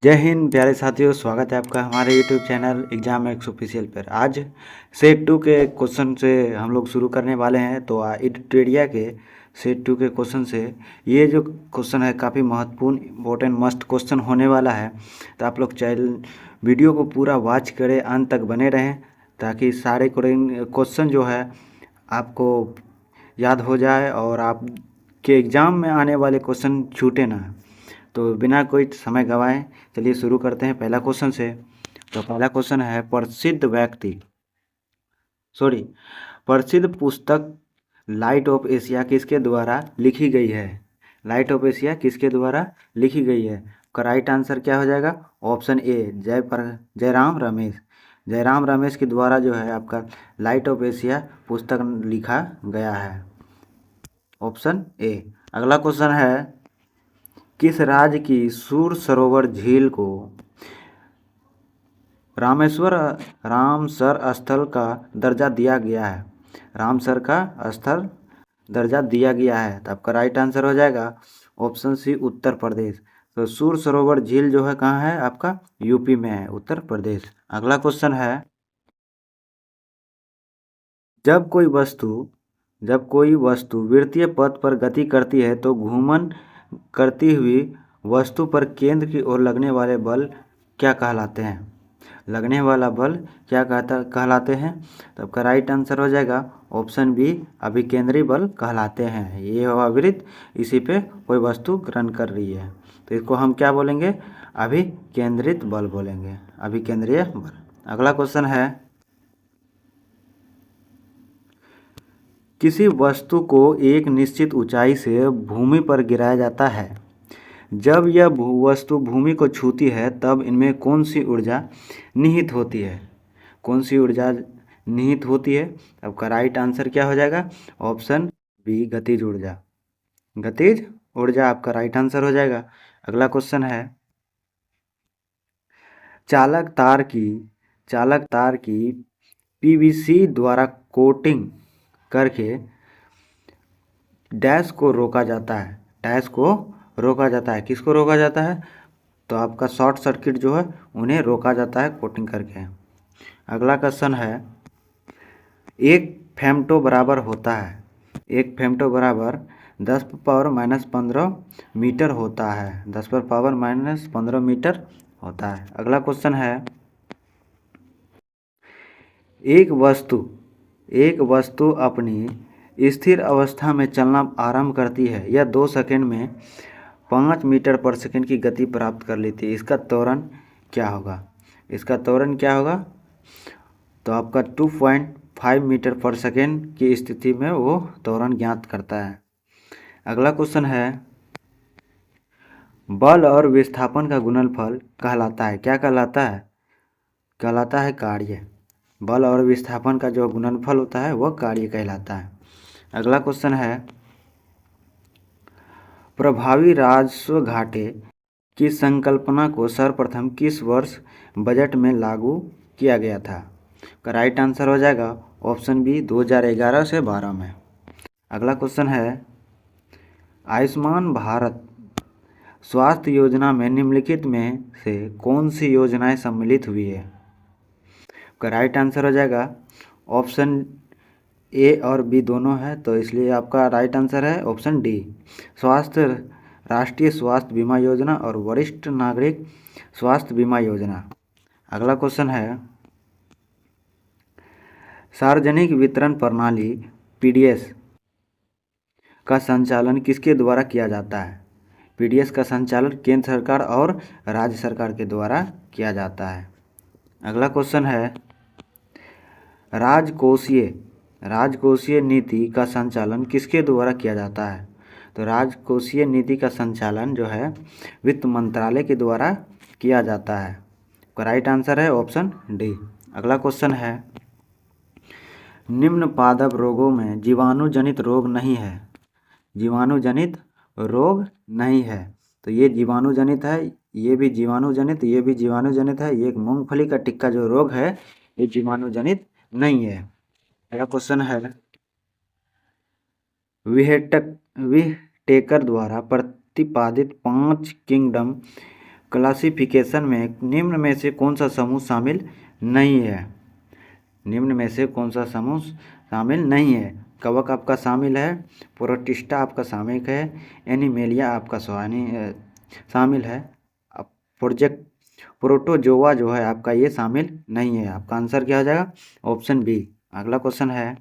जय हिंद प्यारे साथियों, स्वागत है आपका हमारे YouTube channel exam x official पर। आज सेट 2 के क्वेश्चन से हम लोग शुरू करने वाले हैं। तो एडिटोरिया के सेट 2 के क्वेश्चन से ये जो क्वेश्चन है काफ़ी महत्वपूर्ण इंपॉर्टेंट मस्ट क्वेश्चन होने वाला है। तो आप लोग चैनल वीडियो को पूरा वॉच करें, अंत तक बने रहें, ताकि सारे क्वेश्चन जो है आपको याद हो जाए और आपके एग्ज़ाम में आने वाले क्वेश्चन छूटे ना। तो बिना कोई समय गंवाए चलिए शुरू करते हैं पहला क्वेश्चन से। तो पहला क्वेश्चन है, प्रसिद्ध पुस्तक लाइट ऑफ एशिया किसके द्वारा लिखी गई है? लाइट ऑफ एशिया किसके द्वारा लिखी गई है? का राइट आंसर क्या हो जाएगा? Option A Jairam Ramesh. जयराम रमेश के द्वारा जो है आपका लाइट ऑफ एशिया पुस्तक लिखा गया है, ऑप्शन ए। अगला क्वेश्चन है, किस राज्य की सूर सरोवर झील को रामसर स्थल का दर्जा दिया गया है? रामसर का स्थल दर्जा दिया गया है। तो आपका राइट आंसर हो जाएगा ऑप्शन सी, उत्तर प्रदेश। तो सूर सरोवर झील जो है कहाँ है? आपका यूपी में है, उत्तर प्रदेश। अगला क्वेश्चन है, जब कोई वस्तु वृत्तीय पथ पर गति करती है तो घूर्णन करती हुई वस्तु पर केंद्र की ओर लगने वाले बल क्या कहलाते हैं? लगने वाला बल क्या कहलाते हैं? तो आपका राइट आंसर हो जाएगा ऑप्शन बी, अभिकेंद्री बल कहलाते हैं। ये हवा वृत्त, इसी पे कोई वस्तु ग्रहण कर रही है, तो इसको हम क्या बोलेंगे? अभिकेंद्रित बल बोलेंगे, अभिकेंद्रीय बल। अगला क्वेश्चन है, किसी वस्तु को एक निश्चित ऊंचाई से भूमि पर गिराया जाता है। जब यह वस्तु भूमि को छूती है तब इनमें कौन सी ऊर्जा निहित होती है? कौन सी ऊर्जा निहित होती है? आपका राइट आंसर क्या हो जाएगा? ऑप्शन बी, गतिज ऊर्जा। गतिज ऊर्जा आपका राइट आंसर हो जाएगा। अगला क्वेश्चन है, चालक तार की पीवीसी द्वारा कोटिंग करके डैश को रोका जाता है। डैश को रोका जाता है, किसको रोका जाता है? तो आपका शॉर्ट सर्किट जो है उन्हें रोका जाता है कोटिंग करके। अगला क्वेश्चन है, एक फेम्टो बराबर होता है, एक फेम्टो बराबर 10⁻⁻15 मीटर होता है, 10⁻⁻15 मीटर होता है। अगला क्वेश्चन है, एक वस्तु अपनी स्थिर अवस्था में चलना आरंभ करती है, यह 2 सेकंड में 5 मीटर पर सेकंड की गति प्राप्त कर लेती है। इसका त्वरण क्या होगा? इसका त्वरण क्या होगा? तो आपका 2.5 मीटर पर सेकंड की स्थिति में वो त्वरण ज्ञात करता है। अगला क्वेश्चन है, बल और विस्थापन का गुणनफल कहलाता है, क्या कहलाता है? कहलाता है कार्य। बल और विस्थापन का जो गुणनफल होता है वह कार्य कहलाता है। अगला क्वेश्चन है, प्रभावी राजस्व घाटे की संकल्पना को सर्वप्रथम किस वर्ष बजट में लागू किया गया था? का राइट आंसर हो जाएगा ऑप्शन बी, 2011 से 12 में। अगला क्वेश्चन है, आयुष्मान भारत स्वास्थ्य योजना में निम्नलिखित में से कौन सी योजनाएं सम्मिलित हुई है? का राइट आंसर हो जाएगा ऑप्शन ए और बी दोनों है, तो इसलिए आपका राइट आंसर है ऑप्शन डी, राष्ट्रीय स्वास्थ्य बीमा योजना और वरिष्ठ नागरिक स्वास्थ्य बीमा योजना। अगला क्वेश्चन है, सार्वजनिक वितरण प्रणाली पीडीएस का संचालन किसके द्वारा किया जाता है? पीडीएस का संचालन केंद्र सरकार और राज्य सरकार के द्वारा किया जाता है। अगला क्वेश्चन है, राजकोषीय नीति का संचालन किसके द्वारा किया जाता है? तो राजकोषीय नीति का संचालन जो है वित्त मंत्रालय के द्वारा किया जाता है। तो राइट आंसर है ऑप्शन डी। अगला क्वेश्चन है, निम्न पादप रोगों में जीवाणु जनित रोग नहीं है, जीवाणुजनित रोग नहीं है। तो ये जीवाणु जनित है, ये भी जीवाणु जनित, ये भी जीवाणु जनित है। ये मूंगफली का टिक्का जो रोग है ये जीवाणु जनित नहीं है। अगला क्वेश्चन है, विटेकर द्वारा प्रतिपादित 5 किंगडम क्लासिफिकेशन में निम्न में से कौन सा समूह शामिल नहीं है? निम्न में से कौन सा समूह शामिल नहीं है? कवक आपका शामिल है, प्रोटिस्टा आपका शामिल है, एनिमेलिया आपका शामिल है, प्रोजेक्ट प्रोटोजोआ जो है आपका ये शामिल नहीं है। आपका आंसर क्या हो जाएगा? Option B. अगला क्वेश्चन है,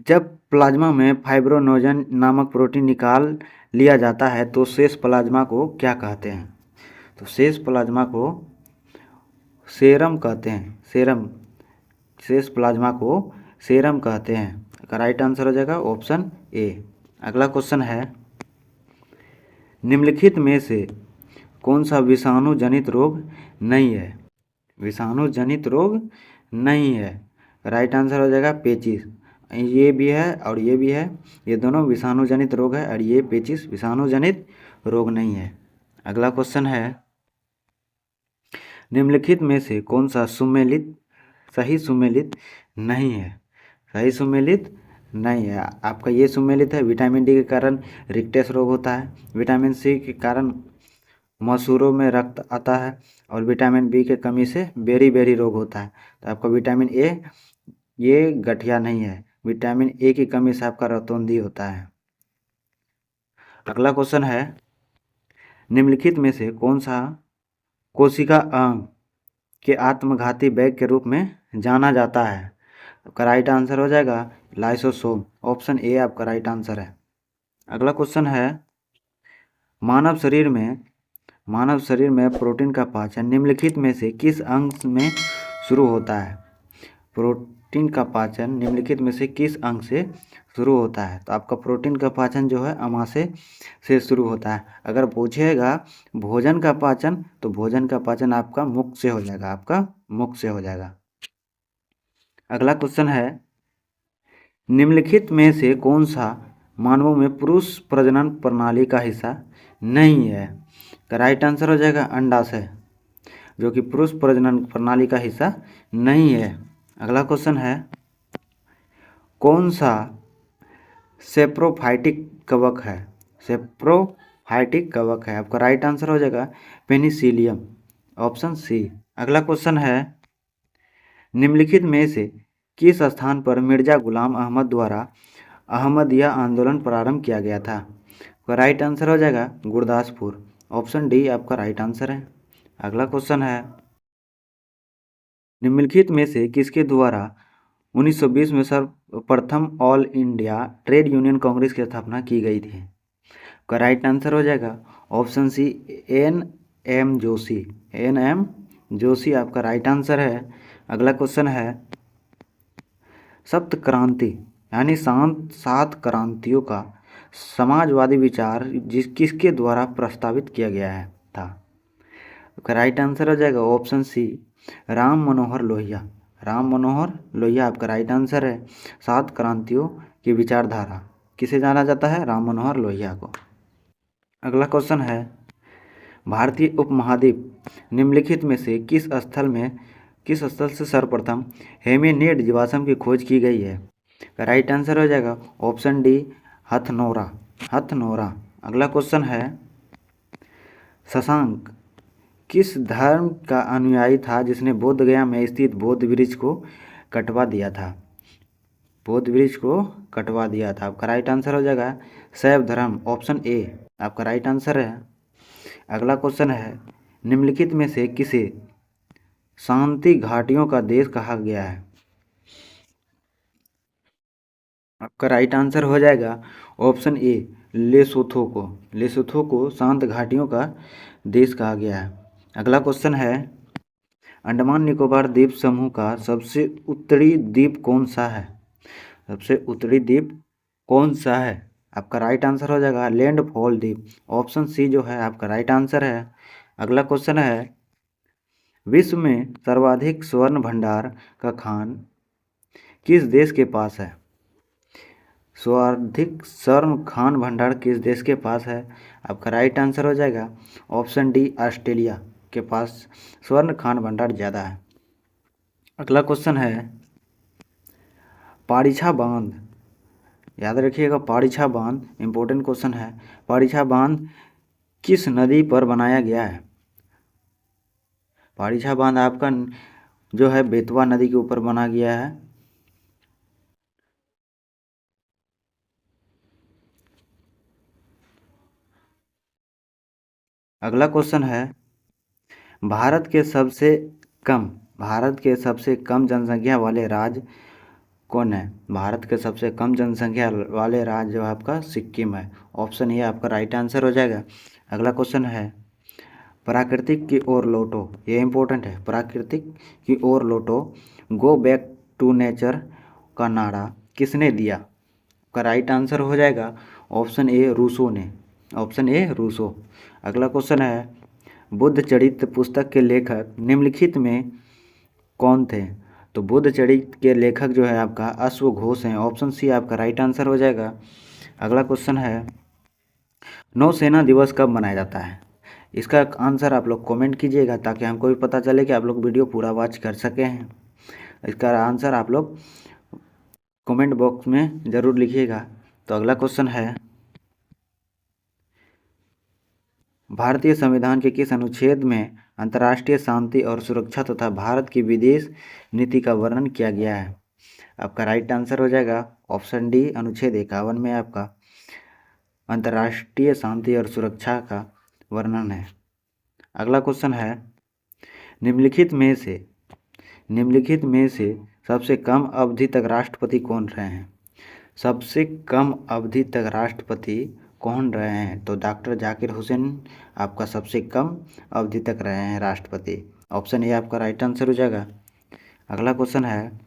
जब प्लाज्मा में फाइब्रोनोजन नामक प्रोटीन निकाल लिया जाता है तो शेष प्लाज्मा को क्या कहते हैं? तो शेष प्लाज्मा को सेरम कहते हैं। सेरम, शेष प्लाज्मा को सेरम कहते हैं। का राइट आंसर हो जाएगा ऑप्शन ए। अगला क्वेश्चन है, निम्नलिखित में से कौन सा विषाणु जनित रोग नहीं है? विषाणु जनित रोग नहीं है। राइट आंसर हो जाएगा पेचिस। ये भी है और ये भी है, ये दोनों विषाणु जनित रोग है और ये पेचिस विषाणु जनित रोग नहीं है। अगला क्वेश्चन है, निम्नलिखित में से कौन सा सुमेलित सही सुमेलित नहीं है? सही सुमेलित नहीं है। आपका ये सुमेलित है, विटामिन डी के कारण रिक्टेस रोग होता है, विटामिन सी के कारण मसूरों में रक्त आता है और विटामिन बी के कमी से बेरी बेरी रोग होता है। तो आपका विटामिन ए ये गठिया नहीं है, विटामिन ए की कमी से आपका रतौंधी होता है। अगला क्वेश्चन है, निम्नलिखित में से कौन सा कोशिका अंग के आत्मघाती बैग के रूप में जाना जाता है? आपका राइट आंसर हो जाएगा लाइसोसोम। ऑप्शन ए आपका राइट आंसर है। अगला क्वेश्चन है, मानव शरीर में प्रोटीन का पाचन निम्नलिखित में से किस अंग में शुरू होता है? प्रोटीन का पाचन निम्नलिखित में से किस अंग से शुरू होता है? तो आपका प्रोटीन का पाचन जो है अमाशय से शुरू होता है। अगर पूछेगा भोजन का पाचन, तो भोजन का पाचन आपका मुख से हो जाएगा, आपका मुख से हो जाएगा। अगला क्वेश्चन है, निम्नलिखित में से कौन सा मानवों में पुरुष प्रजनन प्रणाली का हिस्सा नहीं है? का राइट आंसर हो जाएगा अंडाशय, जो कि पुरुष प्रजनन प्रणाली का हिस्सा नहीं है। अगला क्वेश्चन है, कौन सा सेप्रोफाइटिक कवक है? सेप्रोफाइटिक कवक है। आपका राइट आंसर हो जाएगा पेनिसिलियम। Option C. अगला क्वेश्चन है, निम्नलिखित में से किस स्थान पर मिर्जा गुलाम अहमद द्वारा अहमदिया आंदोलन प्रारंभ किया गया था? तो राइट आंसर हो जाएगा गुरदासपुर। ऑप्शन डी आपका राइट आंसर है। अगला क्वेश्चन है, निम्नलिखित में से किसके द्वारा 1920 में सर्वप्रथम all India trade union Congress की स्थापना की गई थी? का राइट आंसर हो जाएगा option C N M Joshi. N M Joshi आपका राइट आंसर है। अगला क्वेश्चन है, सप्त क्रांति यानी सात क्रांतियों का समाजवादी विचार किसके द्वारा प्रस्तावित किया गया है था? राइट आंसर हो जाएगा ऑप्शन सी राम मनोहर लोहिया। राम मनोहर लोहिया आपका राइट आंसर है। सात क्रांतियों की विचारधारा किसे जाना जाता है? राम मनोहर लोहिया को। अगला क्वेश्चन है, भारतीय उपमहाद्वीप निम्नलिखित में से किस स्थल से सर्वप्रथम हेमिनिड जीवाश्म की खोज की गई है? राइट आंसर हो जाएगा ऑप्शन डी हथनोरा। हथनोरा। अगला क्वेश्चन है, शशांक किस धर्म का अनुयायी था जिसने बोधगया में स्थित बोध वृक्ष को कटवा दिया था? बोध वृक्ष को कटवा दिया था। आपका राइट आंसर हो जाएगा शैव धर्म। ऑप्शन ए आपका राइट आंसर है। अगला क्वेश्चन है, निम्नलिखित में से किसे शांति घाटियों का देश कहा गया है? आपका राइट आंसर हो जाएगा ऑप्शन ए लेसोथो को। लेसोथो को शांत घाटियों का देश कहा गया है। अगला क्वेश्चन है, अंडमान निकोबार द्वीप समूह का सबसे उत्तरी द्वीप कौन सा है? सबसे उत्तरी द्वीप कौन सा है? आपका राइट आंसर हो जाएगा लैंडफॉल द्वीप। ऑप्शन सी जो है आपका राइट आंसर है। अगला क्वेश्चन है, विश्व में सर्वाधिक स्वर्ण भंडार का खान किस देश के पास है? सर्वाधिक स्वर्ण खान भंडार किस देश के पास है? आपका राइट आंसर हो जाएगा ऑप्शन डी ऑस्ट्रेलिया के पास स्वर्ण खान भंडार ज़्यादा है। अगला क्वेश्चन है, पारीछा बांध, याद रखिएगा पारीछा बांध इंपॉर्टेंट क्वेश्चन है। पारीछा बांध किस नदी पर बनाया गया है? पारीछा बांध आपका जो है बेतवा नदी के ऊपर बना गया है। अगला क्वेश्चन है, भारत के सबसे कम भारत के सबसे कम जनसंख्या वाले राज्य कौन है? भारत के सबसे कम जनसंख्या वाले राज्य जो आपका सिक्किम है। ऑप्शन ए आपका राइट आंसर हो जाएगा। अगला क्वेश्चन है, प्राकृतिक की ओर लौटो, ये इंपॉर्टेंट है, प्राकृतिक की ओर लौटो, गो बैक टू नेचर का नारा किसने दिया? का राइट आंसर हो जाएगा ऑप्शन ए रूसो ने, ऑप्शन ए रूसो। अगला क्वेश्चन है, बुद्ध चरित्र पुस्तक के लेखक निम्नलिखित में कौन थे? तो बुद्ध चरित्र के लेखक जो है आपका अश्वघोष हैं। ऑप्शन सी आपका राइट आंसर हो जाएगा। अगला क्वेश्चन है, नौसेना दिवस कब मनाया जाता है? इसका आंसर आप लोग कमेंट कीजिएगा ताकि हमको भी पता चले कि आप लोग वीडियो पूरा वॉच कर सके हैं। इसका आंसर आप लोग कमेंट बॉक्स में ज़रूर लिखिएगा। तो अगला क्वेश्चन है, भारतीय संविधान के किस अनुच्छेद में अंतर्राष्ट्रीय शांति और सुरक्षा तथा भारत की विदेश नीति का वर्णन किया गया है? आपका राइट आंसर हो जाएगा ऑप्शन डी, अनुच्छेद 51 में आपका अंतर्राष्ट्रीय शांति और सुरक्षा का वर्णन है। अगला क्वेश्चन है, निम्नलिखित में से सबसे कम अवधि तक राष्ट्रपति कौन रहे हैं? सबसे कम अवधि तक राष्ट्रपति कौन रहे हैं? तो डॉक्टर जाकिर हुसैन आपका सबसे कम अवधि तक रहे हैं राष्ट्रपति। ऑप्शन ए आपका राइट आंसर हो जाएगा। अगला क्वेश्चन है,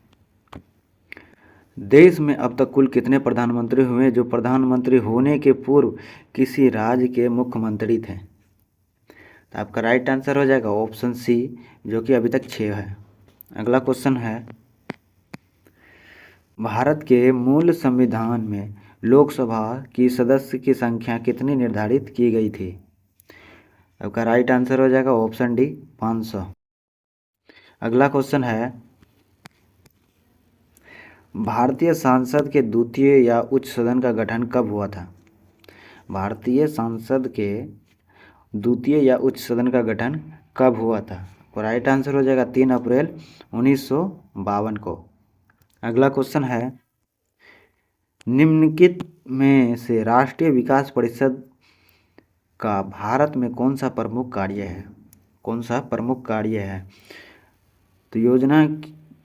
देश में अब तक कुल कितने प्रधानमंत्री हुए जो प्रधानमंत्री होने के पूर्व किसी राज्य के मुख्यमंत्री थे? तो आपका राइट आंसर हो जाएगा ऑप्शन सी, जो कि अभी तक 6 है। अगला क्वेश्चन है, भारत के मूल संविधान में लोकसभा की सदस्य की संख्या कितनी निर्धारित की गई थी? आपका राइट आंसर हो जाएगा ऑप्शन डी, 500। अगला क्वेश्चन है, भारतीय संसद के द्वितीय या उच्च सदन का गठन कब हुआ था? भारतीय संसद के द्वितीय या उच्च सदन का गठन कब हुआ था? तो राइट आंसर हो जाएगा 3 अप्रैल 1952 को। अगला क्वेश्चन है, निम्नलिखित में से राष्ट्रीय विकास परिषद का भारत में कौन सा प्रमुख कार्य है? कौन सा प्रमुख कार्य है? तो योजना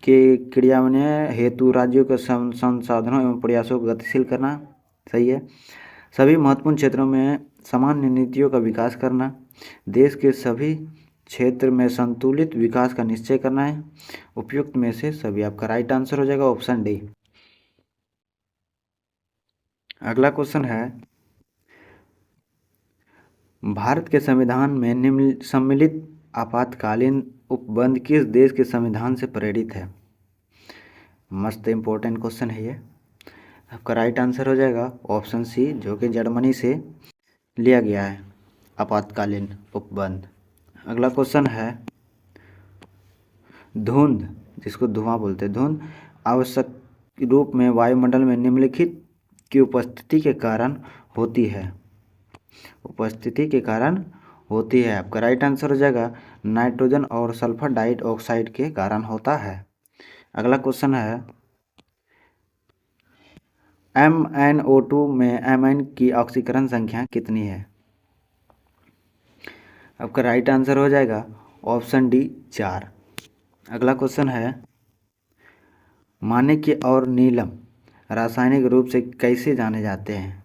के क्रियान्वयन हेतु राज्यों के संसाधनों एवं प्रयासों को गतिशील करना, सही है। सभी महत्वपूर्ण क्षेत्रों में सामान्य नीतियों का विकास करना, देश के सभी क्षेत्र में संतुलित विकास का निश्चय करना है। उपयुक्त में से सभी आपका राइट आंसर हो जाएगा ऑप्शन डी। अगला क्वेश्चन है, भारत के संविधान में निम्न सम्मिलित आपातकालीन उपबंध किस देश के संविधान से प्रेरित है? मस्त इंपॉर्टेंट क्वेश्चन है ये। आपका राइट आंसर हो जाएगा ऑप्शन सी, जो कि जर्मनी से लिया गया है आपातकालीन उपबंध। अगला क्वेश्चन है, धुंध, जिसको धुआं बोलते हैं, धुंध आवश्यक रूप में वायुमंडल में निम्नलिखित की उपस्थिति के कारण होती है। उपस्थिति के कारण होती है। आपका राइट आंसर हो जाएगा नाइट्रोजन और सल्फर डाइऑक्साइड के कारण होता है। अगला क्वेश्चन है, MnO2 में एमाइन की ऑक्सीकरण संख्या कितनी है? आपका राइट आंसर हो जाएगा ऑप्शन डी, 4। अगला क्वेश्चन है, माणिक्य और नीलम रासायनिक रूप से कैसे जाने जाते हैं?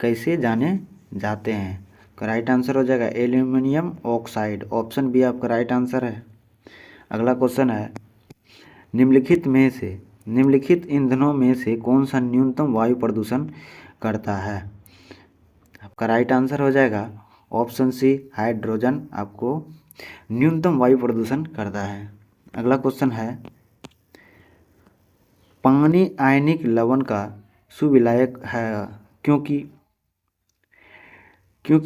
कैसे जाने जाते हैं? का राइट आंसर हो जाएगा एल्यूमिनियम ऑक्साइड। ऑप्शन बी आपका राइट आंसर है। अगला क्वेश्चन है, निम्नलिखित ईंधनों में से कौन सा न्यूनतम वायु प्रदूषण करता है? आपका राइट आंसर हो जाएगा ऑप्शन सी, हाइड्रोजन आपको न्यूनतम वायु प्रदूषण करता है। अगला क्वेश्चन है, पानी आयनिक लवण का सुविलायक है क्योंकि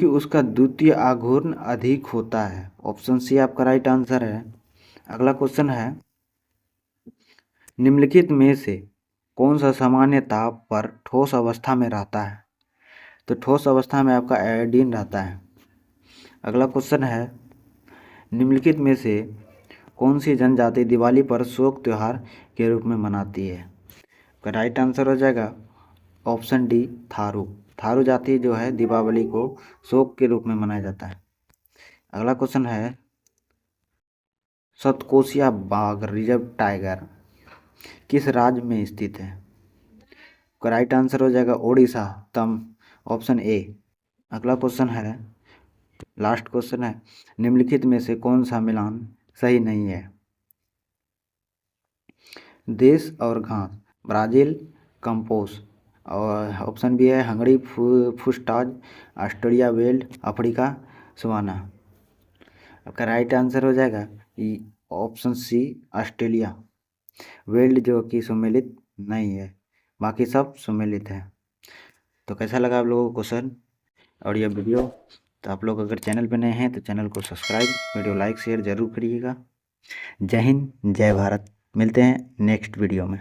उसका द्वितीय आघूर्ण अधिक होता है। ऑप्शन सी आपका राइट आंसर है। अगला क्वेश्चन है, निम्नलिखित में से कौन सा सामान्य ताप पर ठोस अवस्था में रहता है? तो ठोस अवस्था में आपका आयोडीन रहता है। अगला क्वेश्चन है, निम्नलिखित में से कौन सी जनजाति दिवाली पर शोक त्योहार के रूप में मनाती है? का राइट आंसर हो जाएगा ऑप्शन डी थारू। थारू जाति जो है दीपावली को शोक के रूप में मनाया जाता है। अगला क्वेश्चन है, सतकोशिया बाघ रिजर्व टाइगर किस राज्य में स्थित है? का राइट आंसर हो जाएगा ओडिशा, तम ऑप्शन ए। अगला क्वेश्चन है, लास्ट क्वेश्चन है, निम्नलिखित में से कौन सा मिलान सही नहीं है? देश और घास, ब्राज़ील कंपोस, और ऑप्शन बी है हंगरी फुस्टाज, ऑस्ट्रेलिया वेल्ड, अफ्रीका सवाना। आपका राइट आंसर हो जाएगा ऑप्शन सी ऑस्ट्रेलिया वेल्ड, जो कि सुमेलित नहीं है, बाकी सब सुमेलित है। तो कैसा लगा आप लोगों को क्वेश्चन और यह वीडियो? तो आप लोग अगर चैनल पर नए हैं तो चैनल को सब्सक्राइब, वीडियो लाइक शेयर ज़रूर करिएगा। जय हिंद, जय भारत। मिलते हैं नेक्स्ट वीडियो में।